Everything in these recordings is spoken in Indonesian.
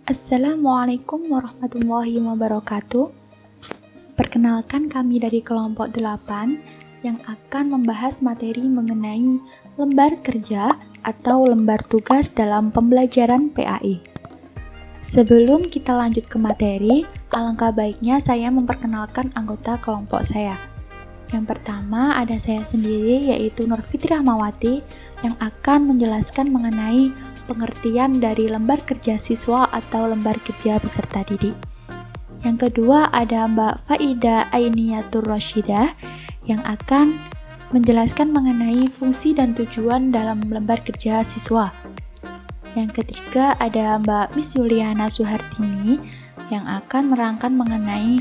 Assalamualaikum warahmatullahi wabarakatuh. Perkenalkan, kami dari kelompok 8 yang akan membahas materi mengenai lembar kerja atau lembar tugas dalam pembelajaran PAI. Sebelum kita lanjut ke materi, alangkah baiknya saya memperkenalkan anggota kelompok saya. Yang pertama ada saya sendiri, yaitu Nur Fitri Rahmawati, yang akan menjelaskan mengenai pengertian dari lembar kerja siswa atau lembar kerja peserta didik. Yang kedua ada Mbak Faida Ainiyatur Rashidah yang akan menjelaskan mengenai fungsi dan tujuan dalam lembar kerja siswa. Yang ketiga ada Mbak Miss Yuliana Suhartini yang akan merangkan mengenai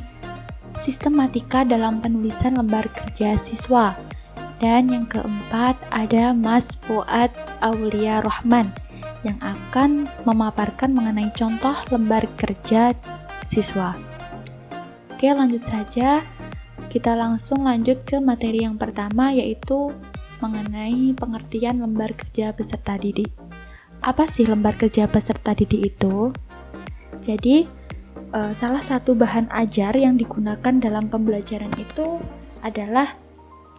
sistematika dalam penulisan lembar kerja siswa. Dan yang keempat ada Mas Fuad Aulia Rahman yang akan memaparkan mengenai contoh lembar kerja siswa. Oke, lanjut saja. Kita langsung lanjut ke materi yang pertama, yaitu mengenai pengertian lembar kerja peserta didik. Apa sih lembar kerja peserta didik itu? Jadi, salah satu bahan ajar yang digunakan dalam pembelajaran itu adalah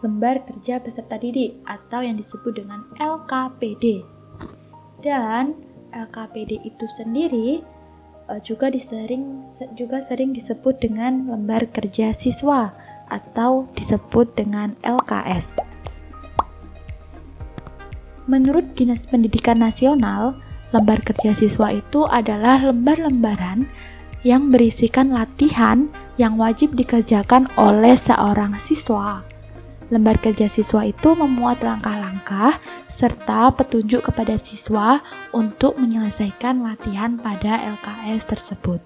lembar kerja peserta didik atau yang disebut dengan LKPD. Dan LKPD itu sendiri juga sering disebut dengan lembar kerja siswa atau disebut dengan LKS. Menurut Dinas Pendidikan Nasional, lembar kerja siswa itu adalah lembar-lembaran yang berisikan latihan yang wajib dikerjakan oleh seorang siswa. Lembar kerja siswa itu memuat langkah-langkah serta petunjuk kepada siswa untuk menyelesaikan latihan pada LKS tersebut.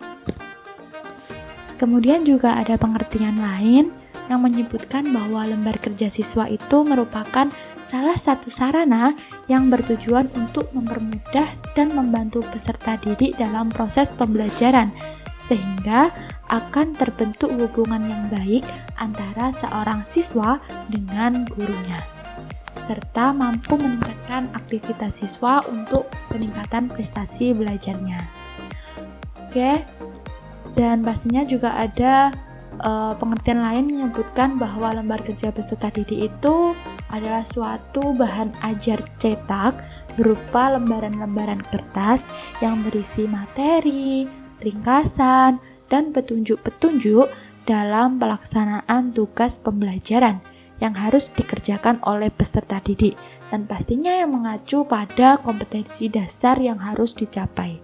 Kemudian juga ada pengertian lain yang menyebutkan bahwa lembar kerja siswa itu merupakan salah satu sarana yang bertujuan untuk mempermudah dan membantu peserta didik dalam proses pembelajaran, sehingga akan terbentuk hubungan yang baik antara seorang siswa dengan gurunya, serta mampu meningkatkan aktivitas siswa untuk peningkatan prestasi belajarnya. Oke, dan pastinya juga ada pengertian lain menyebutkan bahwa lembar kerja peserta didik itu adalah suatu bahan ajar cetak berupa lembaran-lembaran kertas yang berisi materi, ringkasan, dan petunjuk-petunjuk dalam pelaksanaan tugas pembelajaran yang harus dikerjakan oleh peserta didik dan pastinya yang mengacu pada kompetensi dasar yang harus dicapai.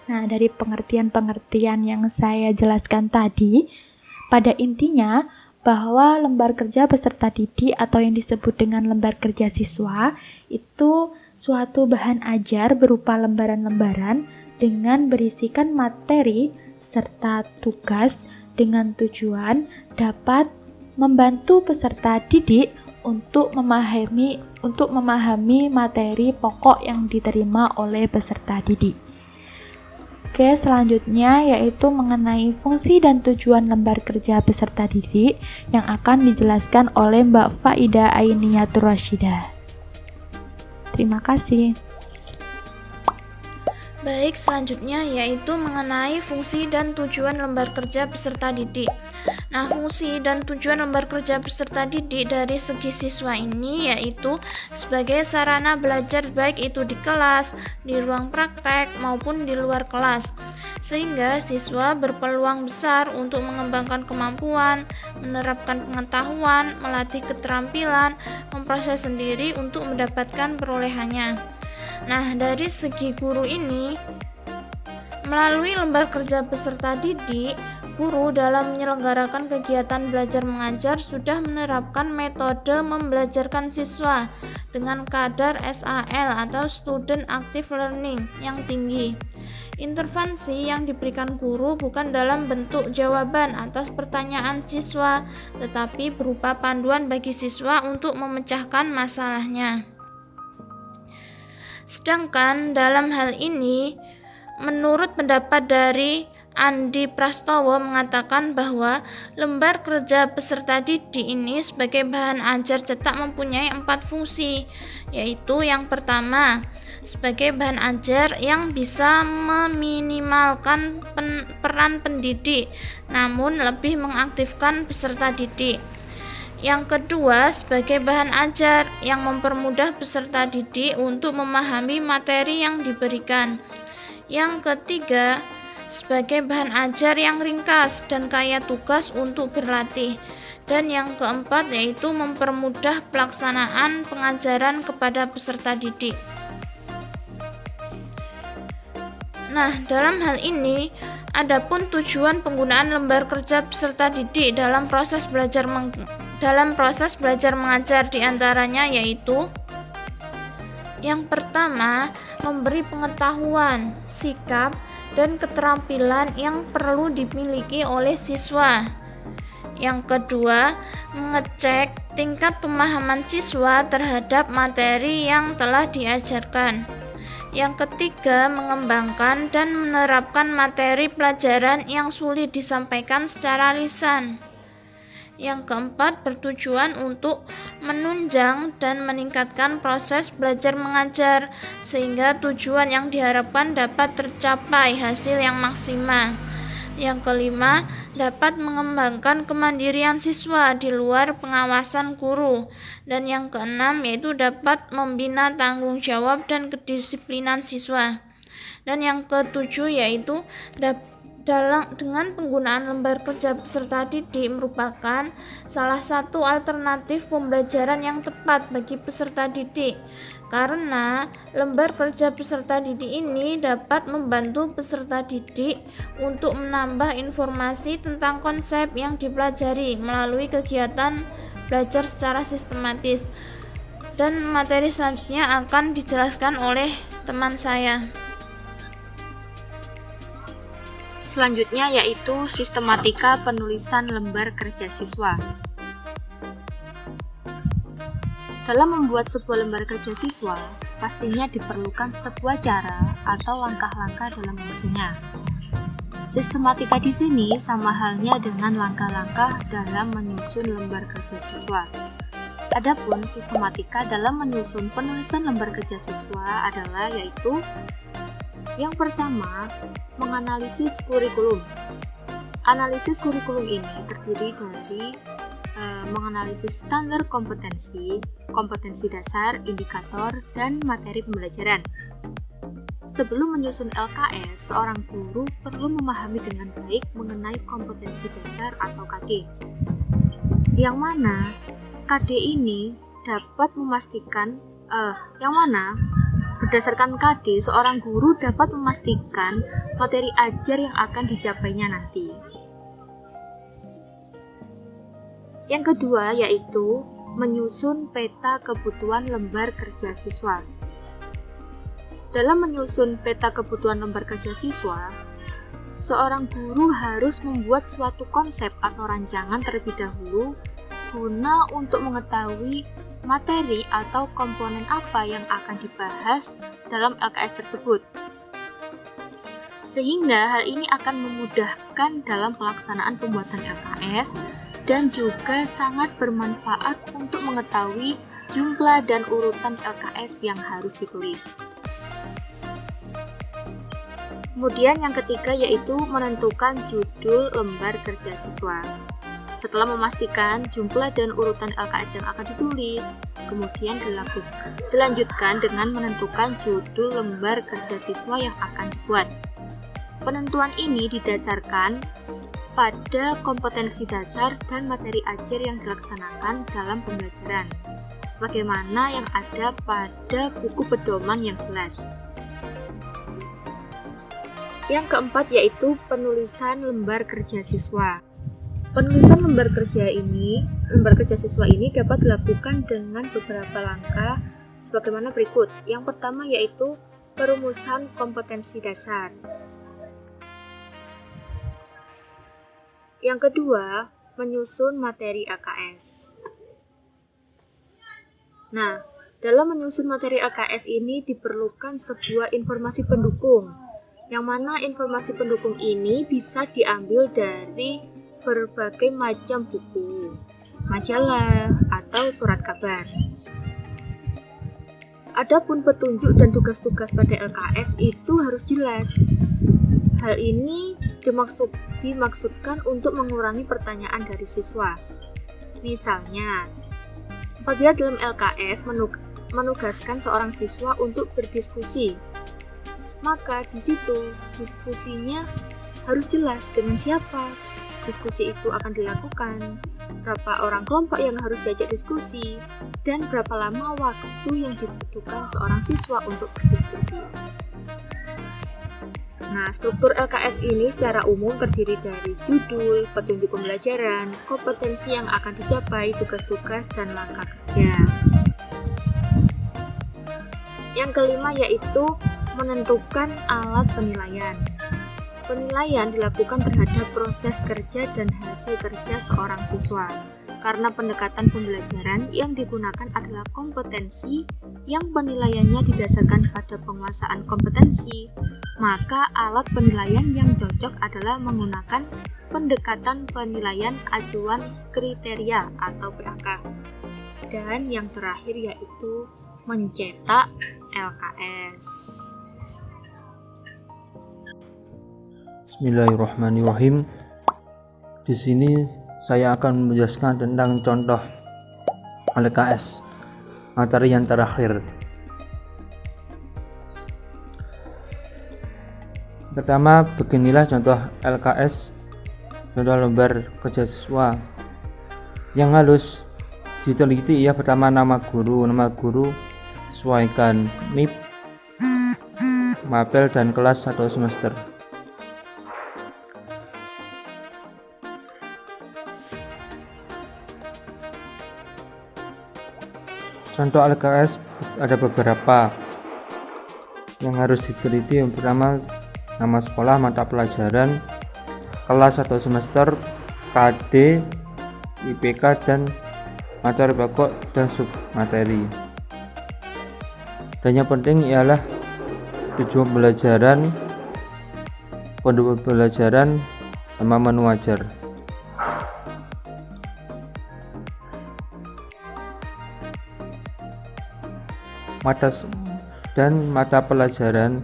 Nah, dari pengertian-pengertian yang saya jelaskan tadi, pada intinya bahwa lembar kerja peserta didik atau yang disebut dengan lembar kerja siswa itu suatu bahan ajar berupa lembaran-lembaran dengan berisikan materi serta tugas dengan tujuan dapat membantu peserta didik untuk memahami materi pokok yang diterima oleh peserta didik. Oke, selanjutnya yaitu mengenai fungsi dan tujuan lembar kerja peserta didik yang akan dijelaskan oleh Mbak Faida Ainiyatur Rashidah. Terima kasih. Baik, selanjutnya yaitu mengenai fungsi dan tujuan lembar kerja peserta didik. Nah, fungsi dan tujuan lembar kerja peserta didik dari segi siswa ini yaitu sebagai sarana belajar baik itu di kelas, di ruang praktek, maupun di luar kelas. Sehingga siswa berpeluang besar untuk mengembangkan kemampuan, menerapkan pengetahuan, melatih keterampilan, memproses sendiri untuk mendapatkan perolehannya. Nah, dari segi guru ini, melalui lembar kerja peserta didik, guru dalam menyelenggarakan kegiatan belajar mengajar sudah menerapkan metode membelajarkan siswa dengan kadar SAL atau Student Active Learning yang tinggi. Intervensi yang diberikan guru bukan dalam bentuk jawaban atas pertanyaan siswa, tetapi berupa panduan bagi siswa untuk memecahkan masalahnya. Sedangkan dalam hal ini, menurut pendapat dari Andi Prastowo mengatakan bahwa lembar kerja peserta didik ini sebagai bahan ajar cetak mempunyai 4 fungsi, yaitu yang pertama, sebagai bahan ajar yang bisa meminimalkan peran pendidik, namun lebih mengaktifkan peserta didik. Yang kedua, sebagai bahan ajar yang mempermudah peserta didik untuk memahami materi yang diberikan. Yang ketiga, sebagai bahan ajar yang ringkas dan kaya tugas untuk berlatih. Dan yang keempat yaitu mempermudah pelaksanaan pengajaran kepada peserta didik. Nah, dalam hal ini, adapun tujuan penggunaan lembar kerja peserta didik dalam proses belajar mengajar diantaranya yaitu yang pertama, memberi pengetahuan, sikap, dan keterampilan yang perlu dimiliki oleh siswa. Yang kedua, mengecek tingkat pemahaman siswa terhadap materi yang telah diajarkan. Yang ketiga, mengembangkan dan menerapkan materi pelajaran yang sulit disampaikan secara lisan. Yang keempat, bertujuan untuk menunjang dan meningkatkan proses belajar mengajar sehingga tujuan yang diharapkan dapat tercapai hasil yang maksimal. Yang kelima, dapat mengembangkan kemandirian siswa di luar pengawasan guru. Dan yang keenam, yaitu dapat membina tanggung jawab dan kedisiplinan siswa. Dan yang ketujuh, yaitu dengan penggunaan lembar kerja peserta didik merupakan salah satu alternatif pembelajaran yang tepat bagi peserta didik, karena lembar kerja peserta didik ini dapat membantu peserta didik untuk menambah informasi tentang konsep yang dipelajari melalui kegiatan belajar secara sistematis. Dan materi selanjutnya akan dijelaskan oleh teman saya. Selanjutnya yaitu sistematika penulisan lembar kerja siswa. Dalam membuat sebuah lembar kerja siswa, pastinya diperlukan sebuah cara atau langkah-langkah dalam menyusunnya. Sistematika di sini sama halnya dengan langkah-langkah dalam menyusun lembar kerja siswa. Adapun sistematika dalam menyusun penulisan lembar kerja siswa adalah yaitu yang pertama, menganalisis kurikulum. Analisis kurikulum ini terdiri dari menganalisis standar kompetensi, kompetensi dasar, indikator, dan materi pembelajaran. Sebelum menyusun LKS, seorang guru perlu memahami dengan baik mengenai kompetensi dasar atau KD. Yang mana KD ini dapat memastikan berdasarkan KD, seorang guru dapat memastikan materi ajar yang akan dicapainya nanti. Yang kedua yaitu menyusun peta kebutuhan lembar kerja siswa. Dalam menyusun peta kebutuhan lembar kerja siswa, seorang guru harus membuat suatu konsep atau rancangan terlebih dahulu guna untuk mengetahui materi atau komponen apa yang akan dibahas dalam LKS tersebut. Sehingga hal ini akan memudahkan dalam pelaksanaan pembuatan LKS dan juga sangat bermanfaat untuk mengetahui jumlah dan urutan LKS yang harus ditulis. Kemudian yang ketiga yaitu menentukan judul lembar kerja siswa. Setelah memastikan jumlah dan urutan LKS yang akan ditulis, kemudian dilanjutkan dengan menentukan judul lembar kerja siswa yang akan dibuat. Penentuan ini didasarkan pada kompetensi dasar dan materi ajar yang dilaksanakan dalam pembelajaran, sebagaimana yang ada pada buku pedoman yang jelas. Yang keempat yaitu penulisan lembar kerja siswa. Penulisan lembar kerja siswa ini dapat dilakukan dengan beberapa langkah sebagaimana berikut. Yang pertama yaitu perumusan kompetensi dasar. Yang kedua, menyusun materi LKS. Nah, dalam menyusun materi LKS ini diperlukan sebuah informasi pendukung yang mana informasi pendukung ini bisa diambil dari berbagai macam buku, majalah, atau surat kabar. Adapun petunjuk dan tugas-tugas pada LKS itu harus jelas. Hal ini dimaksudkan untuk mengurangi pertanyaan dari siswa. Misalnya, apabila dalam LKS menugaskan seorang siswa untuk berdiskusi, maka di situ diskusinya harus jelas dengan siapa diskusi itu akan dilakukan, berapa orang kelompok yang harus diajak diskusi, dan berapa lama waktu yang dibutuhkan seorang siswa untuk berdiskusi. Nah, struktur LKS ini secara umum terdiri dari judul, petunjuk pembelajaran, kompetensi yang akan dicapai, tugas-tugas, dan langkah kerja. Yang kelima yaitu menentukan alat penilaian. Penilaian dilakukan terhadap proses kerja dan hasil kerja seorang siswa. Karena pendekatan pembelajaran yang digunakan adalah kompetensi yang penilaiannya didasarkan pada penguasaan kompetensi, maka alat penilaian yang cocok adalah menggunakan pendekatan penilaian acuan kriteria atau PAK. Dan yang terakhir yaitu mencetak LKS. Bismillahirrahmanirrahim. Di sini saya akan menjelaskan tentang contoh LKS, materi yang terakhir. Pertama, beginilah contoh LKS, contoh lembar kerja siswa. Yang harus diteliti ya, pertama nama guru sesuaikan NIP, mapel dan kelas atau semester. Contoh LKS ada beberapa yang harus diteliti. Yang pertama, nama sekolah, mata pelajaran, kelas atau semester, KD, IPK, dan materi pokok dan submateri. Dan yang penting ialah tujuan pembelajaran, kode pembelajaran, sama menu ajar. Mata pelajaran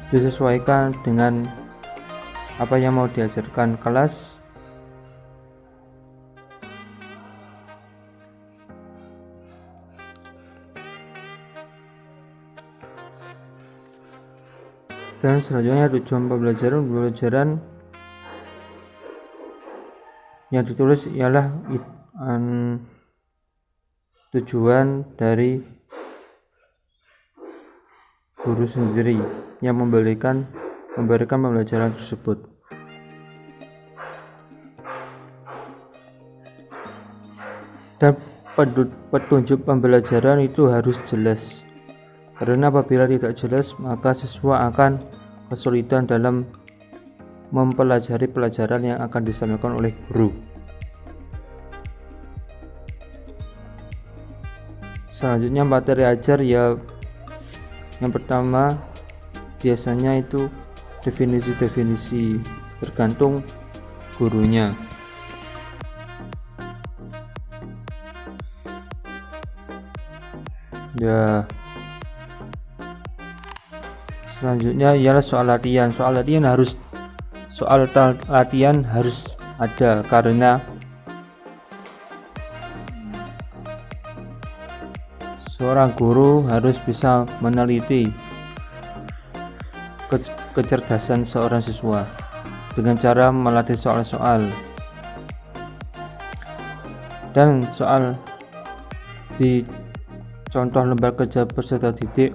disesuaikan dengan apa yang mau diajarkan kelas. Dan selanjutnya tujuan pembelajaran yang ditulis ialah tujuan dari guru sendiri yang memberikan pembelajaran tersebut. Dan petunjuk pembelajaran itu harus jelas, karena apabila tidak jelas maka siswa akan kesulitan dalam mempelajari pelajaran yang akan disampaikan oleh guru. Selanjutnya materi ajar ya. Yang pertama biasanya itu definisi tergantung gurunya. Ya. Selanjutnya ialah soal latihan. Soal latihan harus ada, karena seorang guru harus bisa meneliti kecerdasan seorang siswa dengan cara melatih soal-soal. Dan soal di contoh lembar kerja peserta didik,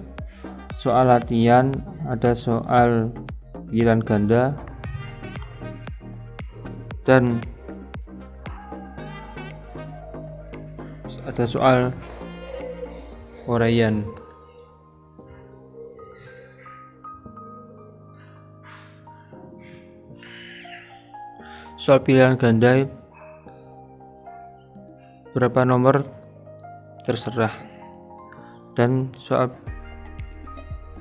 soal latihan ada soal pilihan ganda dan ada soal uraian. Soal pilihan ganda berapa nomor terserah, dan soal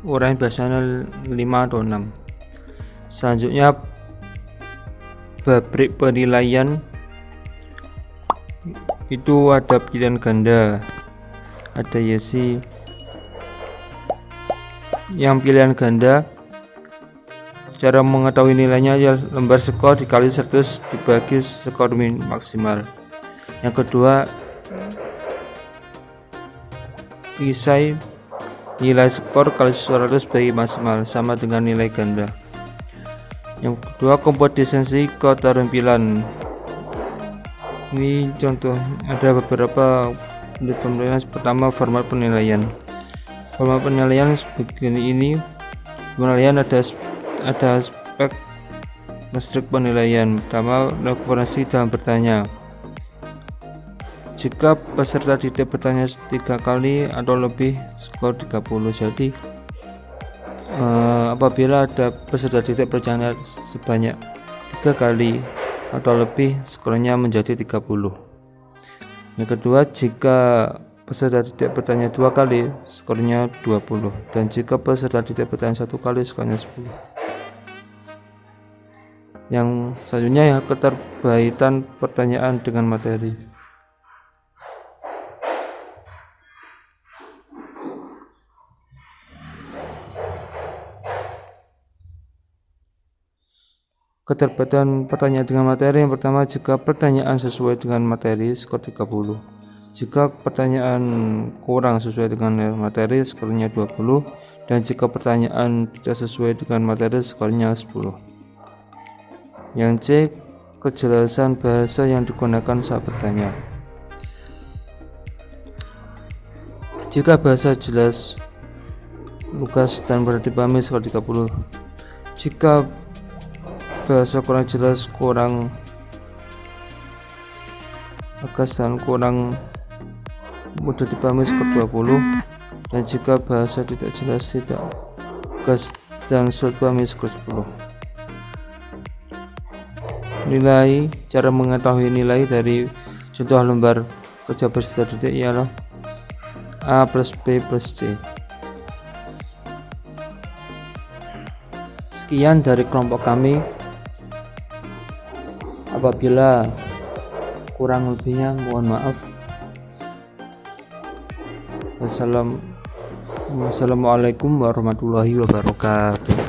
uraian biasanya 5 atau 6. Selanjutnya babrik penilaian itu ada pilihan ganda, ada Yesi. Yang pilihan ganda, cara mengetahui nilainya ya lembar skor dikali 100 dibagi skor maksimal. Yang kedua, isai nilai skor kali 100 bagi maksimal sama dengan nilai ganda. Yang kedua, kompetensi keterampilan. Ini contoh, ada beberapa penilaian. Pertama, format penilaian. Format penilaian sebegini ini. Penilaian ada aspek metrik penilaian. Pertama, referensi dalam bertanya. Jika peserta didik bertanya 3 kali atau lebih, skor 30. Jadi apabila ada peserta didik bertanya sebanyak 3 kali atau lebih, skornya menjadi 30. Yang kedua, jika peserta didik bertanya 2 kali, skornya 20, dan jika peserta didik bertanya 1 kali, skornya 10. Yang selanjutnya ya, keterkaitan pertanyaan dengan materi. Keterkaitan pertanyaan dengan materi. Yang pertama, jika pertanyaan sesuai dengan materi, skor 30. Jika pertanyaan kurang sesuai dengan materi, skornya 20, dan jika pertanyaan tidak sesuai dengan materi, skornya 10. Yang C, kejelasan bahasa yang digunakan saat bertanya. Jika bahasa jelas, lugas, dan mudah dipahami, skor 30. Jika bahasa kurang jelas, kurang lugas, dan kurang mudah dipahami, skor 20. Dan jika bahasa tidak jelas, tidak lugas, dan sulit dipahami, skor 10. Nilai. Cara mengetahui nilai dari contoh lembar kerja peserta didik ialah A plus B plus C. Sekian dari kelompok kami. Apabila kurang lebihnya mohon maaf. Wassalamualaikum warahmatullahi wabarakatuh.